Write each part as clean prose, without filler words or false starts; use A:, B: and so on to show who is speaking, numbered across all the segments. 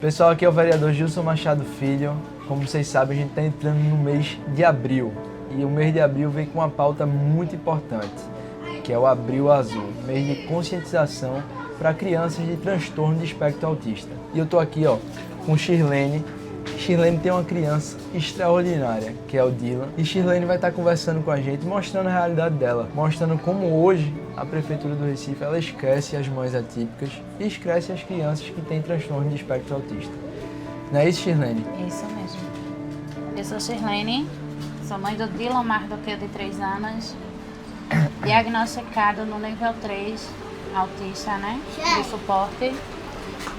A: Pessoal, aqui é o vereador Gilson Machado Filho. Como vocês sabem, a gente está entrando no mês de abril. E o mês de abril vem com uma pauta muito importante, que é o Abril Azul, mês de conscientização para crianças de transtorno de espectro autista. E eu tô aqui, com Shirlene. Shirlene tem uma criança extraordinária, que é o Dylan. E Shirlene vai estar conversando com a gente, mostrando a realidade dela, mostrando como hoje a Prefeitura do Recife ela esquece as mães atípicas e esquece as crianças que têm transtorno de espectro autista. Não é isso, Shirlene?
B: Isso mesmo. Eu sou Shirlene, sou mãe do Dylan Mardoqueu, de 3 anos, diagnosticado no nível 3, autista, né? De suporte.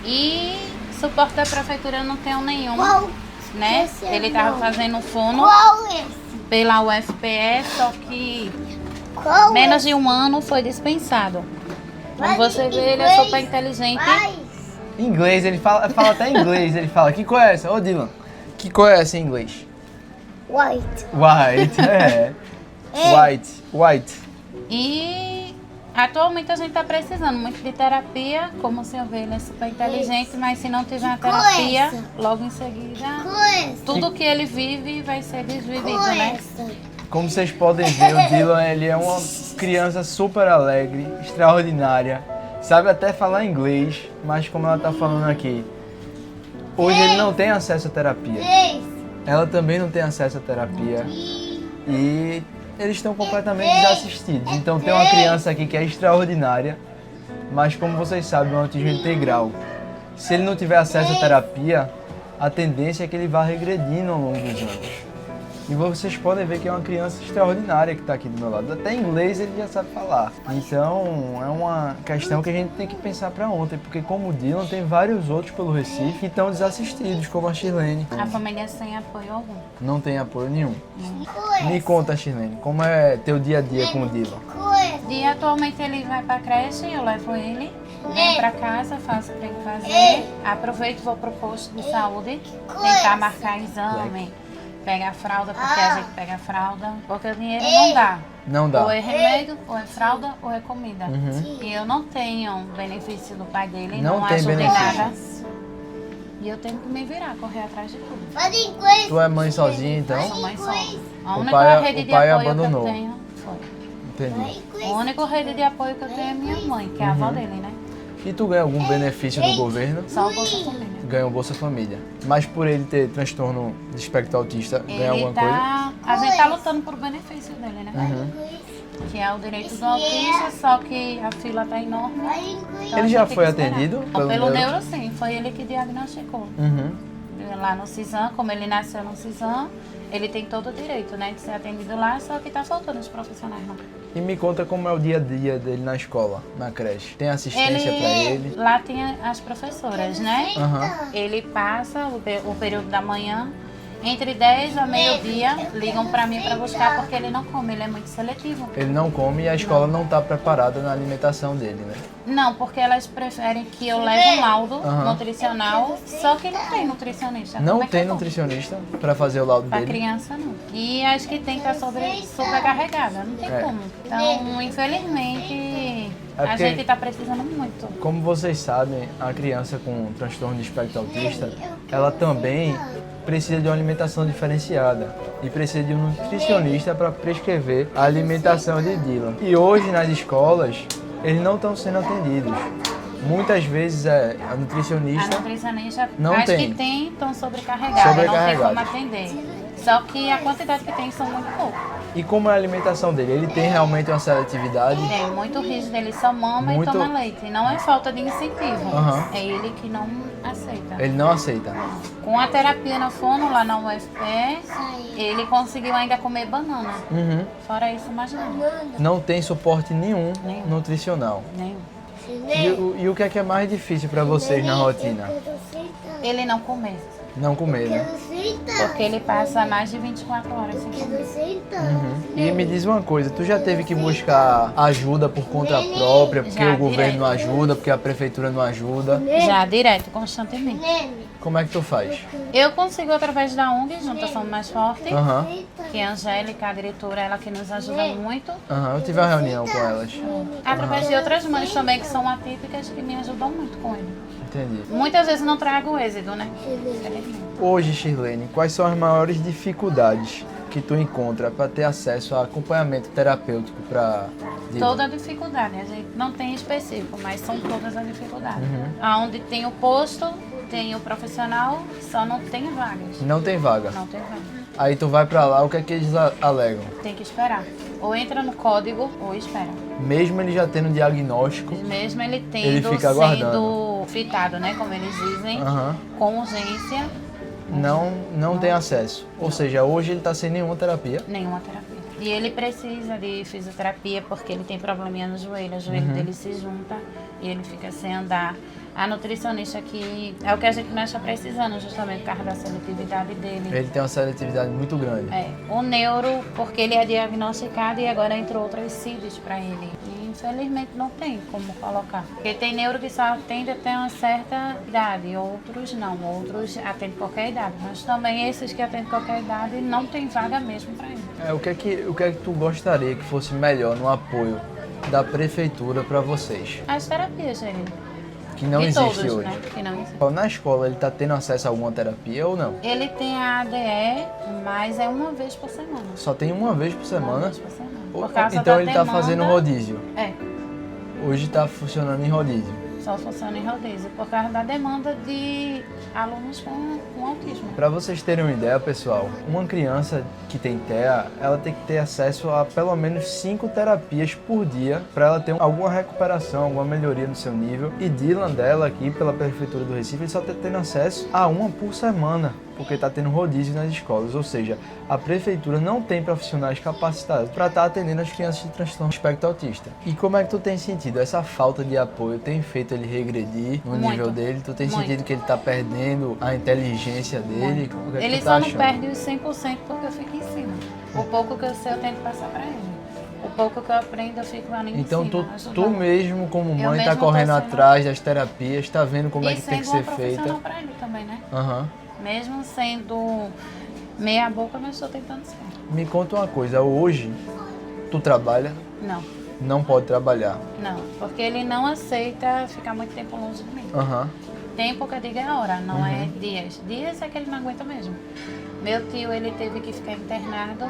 B: E suporte da prefeitura eu não tenho nenhum, né? Ele estava fazendo fono pela UFPE, só que menos de um ano foi dispensado. Como você vê, ele é super inteligente.
A: Em inglês, ele fala até em inglês, ele fala, que cor é essa? Ô Dylan, que cor é essa em inglês?
C: White.
A: White, é. White.
B: E atualmente a gente está precisando muito de terapia. Como você vê, ele é super inteligente, mas se não tiver a terapia, logo em seguida, tudo que ele vive vai ser desvivido, né?
A: Como vocês podem ver, o Dylan ele é uma criança super alegre, extraordinária, sabe até falar inglês, mas como ela está falando aqui, hoje ele não tem acesso à terapia. Ela também não tem acesso à terapia e eles estão completamente desassistidos. Então tem uma criança aqui que é extraordinária, mas como vocês sabem, o autismo é integral. Se ele não tiver acesso à terapia, a tendência é que ele vá regredindo ao longo dos anos. E vocês podem ver que é uma criança extraordinária que está aqui do meu lado. Até inglês ele já sabe falar. Então é uma questão que a gente tem que pensar para ontem, porque como o Dylan, tem vários outros pelo Recife que estão desassistidos, como a Shirlene.
B: A família sem apoio algum.
A: Não tem apoio nenhum. Me conta, Shirlene, como é teu dia a dia com o Dylan?
B: E atualmente ele vai para a creche, eu levo ele, venho para casa, faço o que tem que fazer, aproveito e vou pro posto de saúde, tentar marcar exame, pegar a fralda, porque a gente pega a fralda, porque o dinheiro não dá.
A: Não dá.
B: Ou é remédio, ou é fralda, ou é comida. E eu não tenho benefício do pai dele,
A: Não tem
B: ajuda em
A: benefício.
B: nada. E eu tenho que me virar, correr atrás de tudo.
A: Tu é mãe sozinha, então?
B: Sou mãe só. A
A: O
B: única
A: pai-
B: rede
A: o
B: de
A: pai
B: apoio
A: abandonou.
B: que eu tenho foi.
A: Entendi.
B: A única rede de apoio que eu tenho é minha mãe, que é a avó dele, né?
A: E tu ganha algum benefício do governo?
B: Só o Bolsa Família.
A: Ganha o Bolsa Família. Mas por ele ter transtorno de espectro autista, ganha
B: Ele
A: alguma coisa?
B: a gente tá lutando por benefício dele, né? Que é o direito do autista, só que a fila tá enorme. Então
A: Ele
B: a
A: já
B: gente tem
A: foi
B: que esperar.
A: atendido
B: Pelo
A: pelo neuro?
B: neuro, sim. Foi ele que diagnosticou. Lá no CISAM, como ele nasceu no CISAM, ele tem todo o direito, né, de ser atendido lá, só que tá faltando os profissionais lá.
A: E me conta como é o dia a dia dele na escola, na creche. Tem assistência pra ele?
B: Lá tem as professoras, né? Ele passa o período da manhã, entre 10 a meio-dia, ligam pra mim pra buscar, porque ele não come, ele é muito seletivo.
A: Ele não come e a escola não tá preparada na alimentação dele, né?
B: Não, porque elas preferem que eu leve um laudo nutricional, só que não tem nutricionista. Como
A: Não
B: é que
A: tem
B: eu como?
A: nutricionista pra fazer o laudo
B: Pra
A: dele?
B: criança, não. E as que tem tá sobrecarregada, não tem como. Então, infelizmente,
A: É
B: a
A: porque-
B: gente tá precisando muito.
A: Como vocês sabem, a criança com transtorno de espectro autista, ela também precisa de uma alimentação diferenciada e precisa de um nutricionista para prescrever a alimentação de Dylan. E hoje nas escolas, eles não estão sendo atendidos. Muitas vezes a
B: A
A: nutricionista
B: nutricionista,
A: Não
B: as
A: tem.
B: que tem, estão sobrecarregadas, não tem como
A: Sobrecarregadas.
B: atender. Só que a quantidade que tem são muito poucas.
A: E como é a alimentação dele? Ele tem realmente uma seletividade?
B: Tem muito rígido, ele só mama
A: Muito-
B: e toma leite. E não é falta de incentivo, é ele que não aceita.
A: Ele não aceita.
B: Com a terapia na fono, lá na UFPE, ele conseguiu ainda comer banana. Fora isso, mais nada.
A: Não tem suporte nenhum
B: Nenhum.
A: nutricional.
B: Nenhum.
A: E o que é mais difícil para vocês na rotina?
B: Ele não comer,
A: Não comer, né?
B: porque ele passa mais de 24 horas sem comer.
A: E me diz uma coisa, tu já teve que buscar ajuda por conta própria, porque
B: Já,
A: o governo
B: direto.
A: não ajuda, porque a prefeitura não ajuda?
B: Já, direto, constantemente.
A: Como é que tu faz?
B: Eu consigo através da ONG, Juntas Somos Mais Fortes,
A: Aham,
B: que é a Angélica, a diretora, ela que nos ajuda muito.
A: eu tive uma reunião com elas.
B: Através de outras mães também que são atípicas, que me ajudam muito com ele.
A: Entendi.
B: Muitas vezes não trago êxito, né?
A: Hoje, Shirlene, quais são as maiores dificuldades que tu encontra para ter acesso a acompanhamento terapêutico para
B: Toda a dificuldade, a gente não tem específico, mas são todas as dificuldades. Aonde tem o posto, tem o profissional, só não tem vagas.
A: Não tem vaga.
B: Não tem vaga.
A: Aí tu vai para lá, o que é que eles alegam?
B: Tem que esperar. Ou entra no código ou espera.
A: Mesmo ele já tendo diagnóstico,
B: Mesmo ele tendo
A: ele fica aguardando.
B: sendo fitado, né, como eles dizem, com urgência,
A: não tem acesso. Ou seja, hoje ele está sem nenhuma terapia.
B: nenhuma terapia. E ele precisa de fisioterapia porque ele tem probleminha no joelho, o joelho dele se junta e ele fica sem andar. A nutricionista aqui é o que a gente mais está precisando, justamente por causa da seletividade dele.
A: Ele tem uma seletividade muito grande.
B: O neuro, porque ele é diagnosticado e agora entrou outras CIDs para ele. E infelizmente não tem como colocar. Porque tem neuro que só atende até uma certa idade, outros não. Outros atendem qualquer idade. Mas também esses que atendem qualquer idade não tem vaga mesmo para ele.
A: O que é que tu gostaria que fosse melhor no apoio da prefeitura para vocês?
B: As terapias, ele.
A: Que não
B: de
A: existe
B: todos,
A: hoje.
B: Né? Que não existe.
A: Na escola ele está tendo acesso a alguma terapia ou não?
B: Ele tem a ADE, mas é uma vez por semana.
A: Só tem uma vez por semana?
B: Uma vez por semana. Por causa
A: Então
B: da
A: ele está
B: demanda,
A: fazendo rodízio. Hoje está funcionando em rodízio.
B: Só funciona em rodízio, por causa da demanda de alunos com autismo.
A: Para vocês terem uma ideia, pessoal, uma criança que tem TEA, ela tem que ter acesso a pelo menos 5 terapias por dia para ela ter alguma recuperação, alguma melhoria no seu nível. E Dylan dela aqui, pela Prefeitura do Recife, ele só está tendo acesso a uma por semana, porque está tendo rodízio nas escolas. Ou seja, a Prefeitura não tem profissionais capacitados para estar atendendo as crianças de transtorno espectro autista. E como é que tu tem sentido? Essa falta de apoio tem feito ele regredir no nível dele? Tu tem sentido que ele está perdendo a inteligência dele? O que é que
B: Ele
A: tu
B: só
A: tá
B: não
A: achando?
B: perde os 100% porque eu fico em cima. O pouco que eu sei eu tento passar para ele. O pouco que eu aprendo eu fico ali em
A: Então
B: cima.
A: tu mesmo como mãe
B: mesmo
A: tá
B: tô
A: correndo
B: sendo-
A: atrás das terapias, tá vendo como é que tem que
B: sendo
A: ser
B: uma profissional
A: feita.
B: para ele também, né?
A: Aham.
B: Mesmo sendo meia boca, mas estou tentando ser.
A: Me conta uma coisa, hoje tu trabalha,
B: Não,
A: não pode trabalhar.
B: não. Porque ele não aceita ficar muito tempo longe de mim.
A: Aham.
B: Tempo que eu digo é hora, não é dias. Dias é que ele não aguenta mesmo. Meu tio, ele teve que ficar internado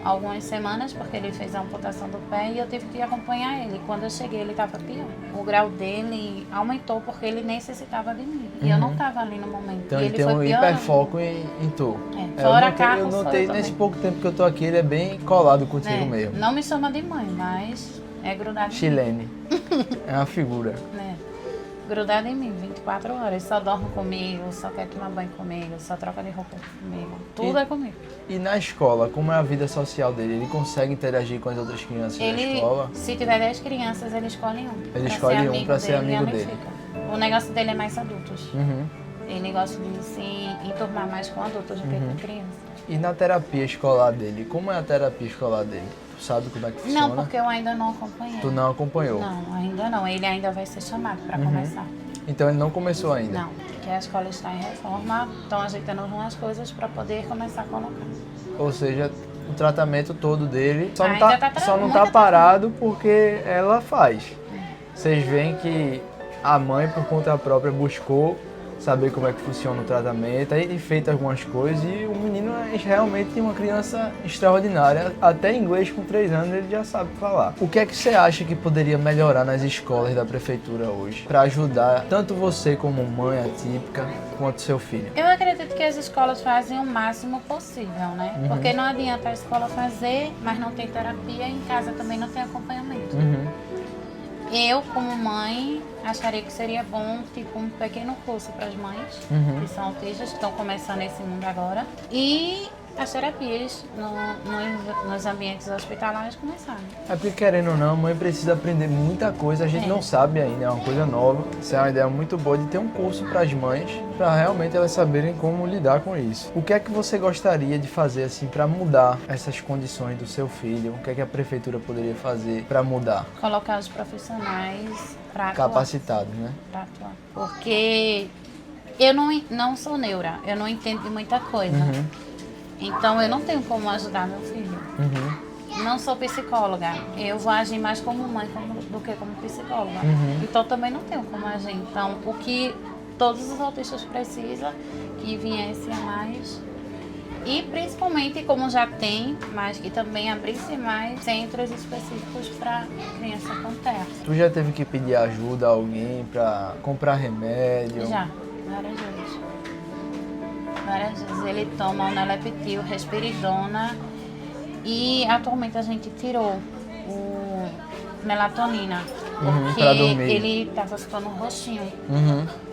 B: algumas semanas porque ele fez a amputação do pé e eu tive que acompanhar ele. Quando eu cheguei, ele estava pior. O grau dele aumentou porque ele necessitava de mim. E eu não estava ali no momento.
A: Então
B: e
A: ele tem
B: foi
A: um
B: piorando.
A: hiperfoco em tu.
B: Fora
A: eu
B: carro,
A: notei
B: sou eu
A: nesse
B: também.
A: pouco tempo que eu tô aqui, ele é bem colado contigo mesmo.
B: Não me chama de mãe, mas é grudado em mim.
A: Chilene. É uma figura.
B: Né? Grudado em mim, 24 horas. Só dorme comigo, só quer tomar banho comigo, só troca de roupa comigo. Tudo é comigo.
A: E na escola, como é a vida social dele? Ele consegue interagir com as outras crianças na escola?
B: Se tiver 10 crianças, ele escolhe um.
A: Ele
B: pra
A: escolhe
B: ser
A: um
B: amigo
A: pra ser
B: dele, e
A: amigo
B: ali
A: dele.
B: fica. O negócio dele é mais adultos.
A: Uhum.
B: Ele gosta de se enturmar mais com adultos do que com crianças.
A: E na terapia escolar dele, como é a terapia escolar dele? Tu sabe como é que funciona?
B: Não, porque eu ainda não acompanhei.
A: Tu não acompanhou?
B: Não, ainda não. Ele ainda vai ser chamado para começar.
A: Então ele não começou ainda?
B: Não, porque a escola está em reforma, estão ajeitando algumas coisas para poder começar a colocar.
A: Ou seja, o tratamento todo dele só não
B: Ainda
A: tá,
B: tá
A: só não
B: muito
A: tá parado porque ela faz. Vocês veem que a mãe, por conta própria, buscou saber como é que funciona o tratamento, aí feito algumas coisas e o menino é realmente uma criança extraordinária. Até inglês com 3 anos ele já sabe falar. O que é que você acha que poderia melhorar nas escolas da prefeitura hoje para ajudar tanto você como mãe atípica quanto seu filho?
B: Eu acredito que as escolas fazem o máximo possível, né? Porque não adianta a escola fazer, mas não tem terapia e em casa também não tem acompanhamento. Eu, como mãe, acharia que seria bom, tipo, um pequeno curso para as mães que são autistas, que estão começando esse mundo agora. E as terapias nos ambientes hospitalares começarem.
A: É porque, querendo ou não, a mãe precisa aprender muita coisa, a gente não sabe ainda, é uma coisa nova. Isso é uma ideia muito boa de ter um curso para as mães, para realmente elas saberem como lidar com isso. O que é que você gostaria de fazer assim para mudar essas condições do seu filho? O que é que a prefeitura poderia fazer para mudar?
B: Colocar os profissionais para atuar.
A: Capacitados, né?
B: Pra atuar. Porque eu não sou neura, eu não entendo de muita coisa. Então eu não tenho como ajudar meu filho. Não sou psicóloga, eu vou agir mais como mãe, como do que como psicóloga. Então também não tenho como agir. Então o que todos os autistas precisam, que viesse a mais. E principalmente como já tem, mas que também abrisse mais centros específicos para criança com TEA.
A: Tu já teve que pedir ajuda a alguém pra comprar remédio?
B: Já, várias vezes. Várias vezes. Ele toma o Neleptil, Respiridona e atualmente a gente tirou o melatonina porque
A: pra dormir.
B: ele tava ficando roxinho.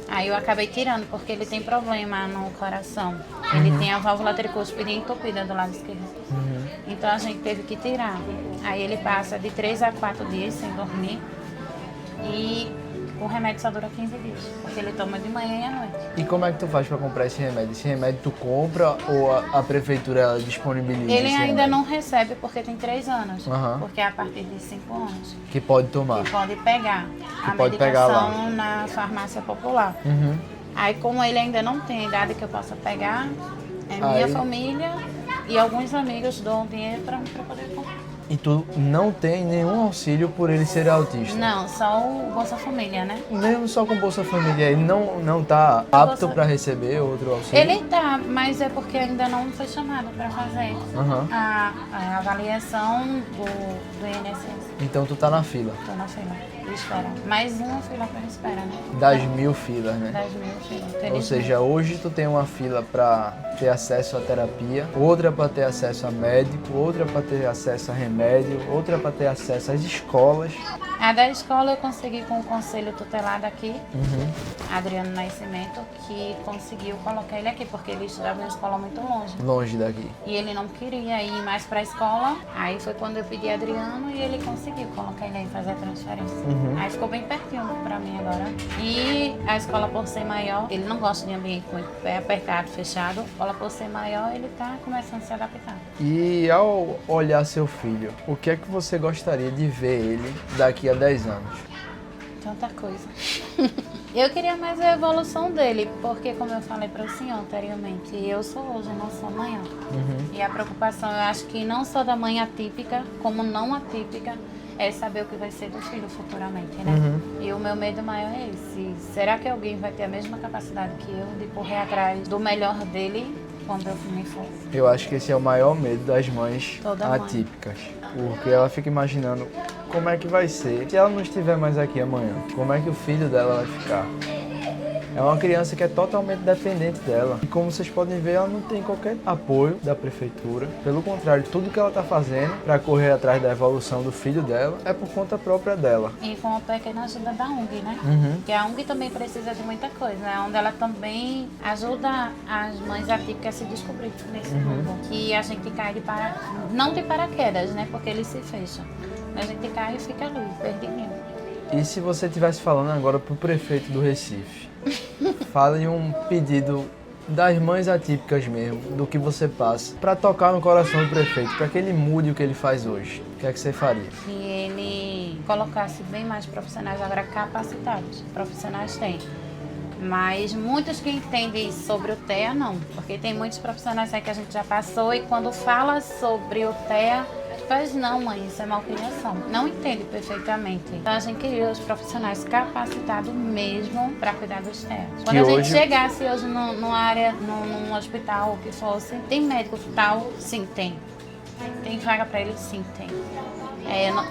B: Aí eu acabei tirando porque ele tem problema no coração. Ele tem a válvula tricúspide entupida do lado esquerdo. Então a gente teve que tirar. Aí ele passa de 3 a 4 dias sem dormir. E o remédio só dura 15 dias. Porque ele toma de manhã e à noite.
A: E como é que tu faz pra comprar esse remédio? Esse remédio tu compra ou a prefeitura ela disponibiliza?
B: Ele
A: esse
B: ainda
A: remédio?
B: não recebe porque tem 3 anos.
A: Aham.
B: Porque é a partir de 5 anos.
A: Que pode tomar.
B: Que pode pegar a
A: pode pegar
B: medicação na farmácia popular. Aí como ele ainda não tem idade que eu possa pegar, é minha
A: Aí-
B: família e alguns amigos dão dinheiro para poder comprar.
A: E tu não tem nenhum auxílio por ele ser autista?
B: Não, só o Bolsa Família, né?
A: Mesmo só com Bolsa Família, ele não tá apto
B: Bolsa-
A: para receber outro auxílio?
B: Ele tá, mas é porque ainda não foi chamado para fazer
A: Aham.
B: a avaliação do INSS.
A: Então tu tá na fila.
B: Tô na fila de espera. Mais uma fila para espera, né?
A: Das 1000 filas, né?
B: 10.000 filas.
A: Ou
B: Felizmente.
A: seja, hoje tu tem uma fila para ter acesso à terapia, outra para ter acesso a médico, outra para ter acesso a remédio, outra para ter acesso às escolas.
B: A da escola eu consegui com o conselho tutelar daqui, Adriano Nascimento, que conseguiu colocar ele aqui, porque ele estudava em uma escola muito longe.
A: Longe daqui.
B: E ele não queria ir mais para a escola. Aí foi quando eu pedi a Adriano e ele conseguiu colocar ele aí, fazer a transferência. Aí ficou bem pertinho para mim agora. E a escola, por ser maior, ele não gosta de ambiente muito apertado, fechado. A escola, por ser maior, ele está começando a se adaptar.
A: E ao olhar seu filho, o que é que você gostaria de ver ele daqui a 10 anos?
B: Tanta coisa. Eu queria mais a evolução dele, porque como eu falei para o senhor anteriormente, eu sou hoje, não sou amanhã. E a preocupação, eu acho que não só da mãe atípica, como não atípica, é saber o que vai ser do filho futuramente, né? E o meu medo maior é esse. Será que alguém vai ter a mesma capacidade que eu de correr atrás do melhor dele quando eu me for?
A: Eu acho que esse é o maior medo das mães
B: Toda mãe.
A: atípicas. Porque ela fica imaginando como é que vai ser se ela não estiver mais aqui amanhã. Como é que o filho dela vai ficar? É uma criança que é totalmente dependente dela. E como vocês podem ver, ela não tem qualquer apoio da prefeitura. Pelo contrário, tudo que ela está fazendo para correr atrás da evolução do filho dela é por conta própria dela.
B: E com a pequena ajuda da ONG, né? Que a ONG também precisa de muita coisa, né? Onde ela também ajuda as mães atípicas a se descobrir nesse mundo. Que a gente cai não de paraquedas, né? Porque ele se fecha. A gente cai e fica ali, perdidinho.
A: E se você estivesse falando agora para o prefeito do Recife, fale um pedido das mães atípicas mesmo, do que você passa, para tocar no coração do prefeito, para que ele mude o que ele faz hoje. O que é que você faria?
B: Que ele colocasse bem mais profissionais agora capacitados. Profissionais tem. Mas muitos que entendem sobre o TEA, não. Porque tem muitos profissionais aí que a gente já passou e quando fala sobre o TEA, faz não, mãe, isso é malcriação. Não entende perfeitamente. Então a gente queria os profissionais capacitados mesmo para cuidar dos TEAs. Quando a gente chegasse hoje numa área, num hospital, o que fosse, tem médico tal? Sim, tem. Tem vaga para ele? Sim, tem.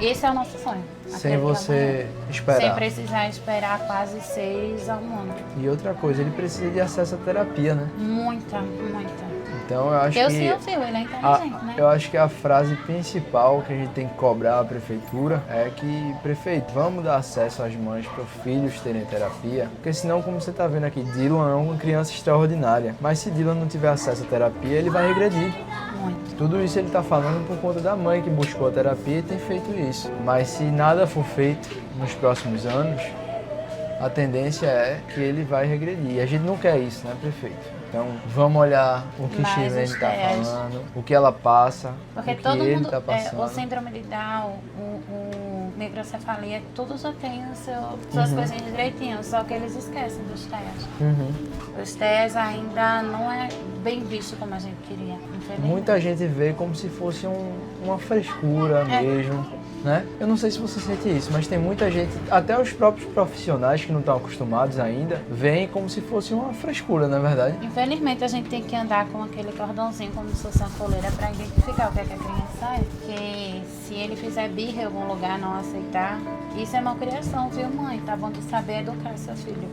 B: Esse é o nosso sonho.
A: Sem você esperar.
B: Sem precisar esperar quase 6 a 1 ano.
A: E outra coisa, ele precisa de acesso à terapia, né?
B: Muita, muita.
A: Então eu acho que...
B: Eu ele é inteligente, né?
A: Eu acho que a frase principal que a gente tem que cobrar à prefeitura é que, prefeito, vamos dar acesso às mães para os filhos terem terapia, porque senão, como você está vendo aqui, Dylan é uma criança extraordinária, mas se Dylan não tiver acesso à terapia, ele vai regredir.
B: Muito.
A: Tudo isso ele está falando por conta da mãe que buscou a terapia e tem feito isso. Mas se nada for feito nos próximos anos, a tendência é que ele vai regredir. E a gente não quer isso, né, prefeito? Então, vamos olhar o que Shirlene está falando, o que ela passa,
B: porque
A: o que
B: todo
A: ele
B: mundo,
A: está passando.
B: o síndrome de Down, o microcefalia, tudo já tem suas coisinhas direitinho, só que eles esquecem dos TEAs. Os TEAs ainda não é bem visto como a gente queria, infelizmente.
A: Muita gente vê como se fosse uma frescura mesmo. né? Eu não sei se você sente isso, mas tem muita gente, até os próprios profissionais que não estão acostumados ainda, veem como se fosse uma frescura, na verdade.
B: Infelizmente a gente tem que andar com aquele cordãozinho como se fosse uma coleira para identificar o que é que a criança é. Porque se ele fizer birra em algum lugar, não aceitar, isso é malcriação, viu, mãe? Tá bom de saber educar seu filho.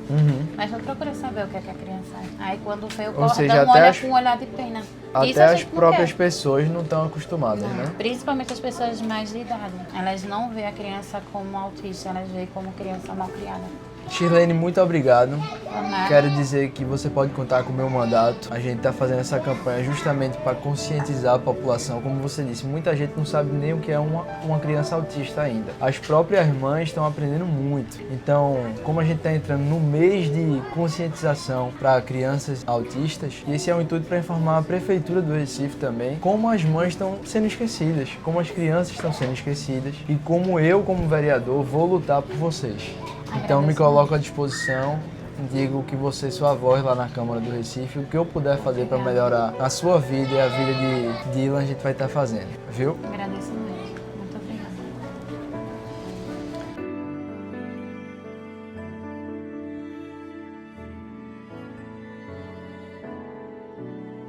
B: Mas não procura saber o que é que a criança é. Aí quando vê o cordão,
A: seja, até
B: olha
A: as-
B: com um olhar de pena. Isso
A: Até
B: a
A: as
B: gente não
A: próprias
B: quer.
A: pessoas não estão acostumadas, né?
B: Principalmente as pessoas de mais de idade. Elas não veem a criança como autista, elas veem como criança mal criada.
A: Shirlene, muito obrigado.
B: Por nada.
A: Quero dizer que você pode contar com o meu mandato. A gente está fazendo essa campanha justamente para conscientizar a população. Como você disse, muita gente não sabe nem o que é uma criança autista ainda. As próprias mães estão aprendendo muito. Então, como a gente está entrando no mês de conscientização para crianças autistas, esse é o intuito para informar a Prefeitura do Recife também, como as mães estão sendo esquecidas, como as crianças estão sendo esquecidas e como eu, como vereador, vou lutar por vocês. Então me coloco à disposição, digo que você é sua voz lá na Câmara do Recife, o que eu puder fazer para melhorar a sua vida e a vida de Dylan, a gente vai estar fazendo, viu?
B: Agradeço muito.